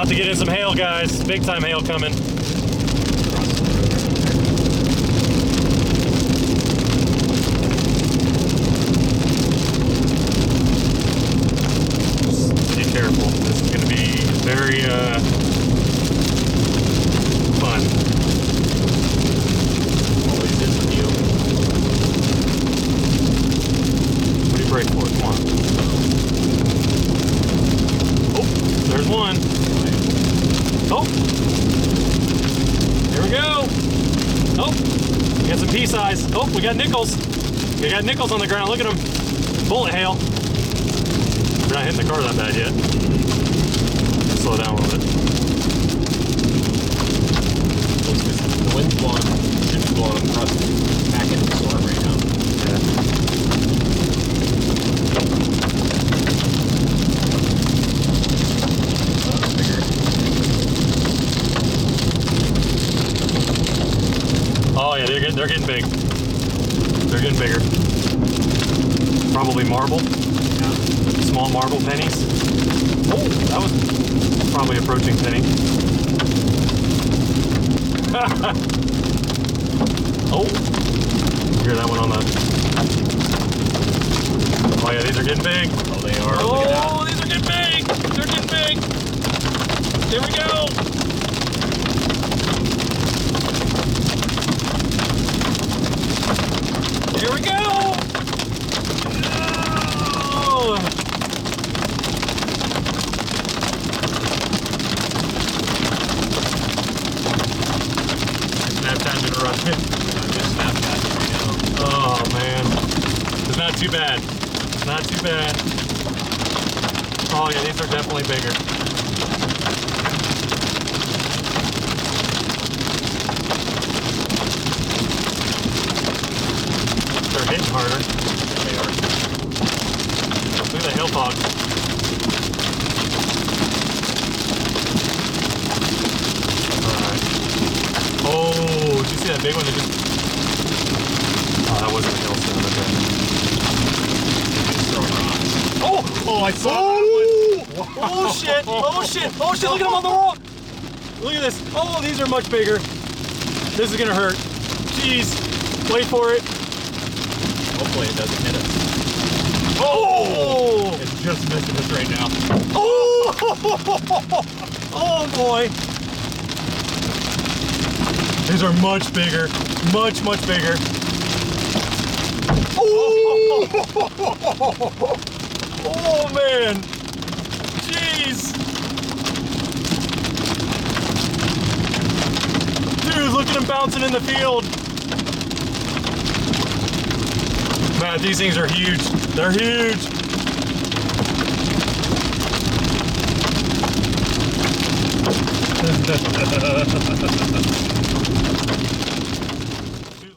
About to get in some hail, guys. Big time hail coming. Be careful. This is going to be very fun. Always is with you. What do you brake for? Come on. Oh, there's one. Oh, there we go. Oh, we got some pea-size. Oh, we got nickels. We got nickels on the ground. Look at them. Bullet hail. We're not hitting the car that bad yet. Slow down a little bit. The wind's blowing. Should be blowing across back into the storm right now. Yeah. Oh yeah, they're getting big. They're getting bigger. Probably marble. Yeah. Small marble pennies. Oh, that was probably approaching penny. Oh, you hear that one on the. Oh yeah, these are getting big. Oh, they are. Oh, these are getting big. They're getting big. There we go. Here we go! Oh. Snapchat interrupted. Just Snapchat right now. Oh man. It's not too bad. Not too bad. Oh yeah, these are definitely bigger. They're hitting harder. They are. Look at the hail fog. Alright. Oh, did you see that big one that just... Oh, that wasn't a hailstone, okay. Just throwing rocks. Oh! Oh, I saw that one! Oh shit! Oh shit! Oh shit! Look at them on the rock! Look at this! Oh, these are much bigger. This is gonna hurt. Jeez. Wait for it. Hopefully it doesn't hit us. Oh! It's just missing us right now. Oh! Oh boy! These are much bigger. Much, much bigger. Oh! Oh man! Jeez! Dude, look at him bouncing in the field. Man, these things are huge. They're huge.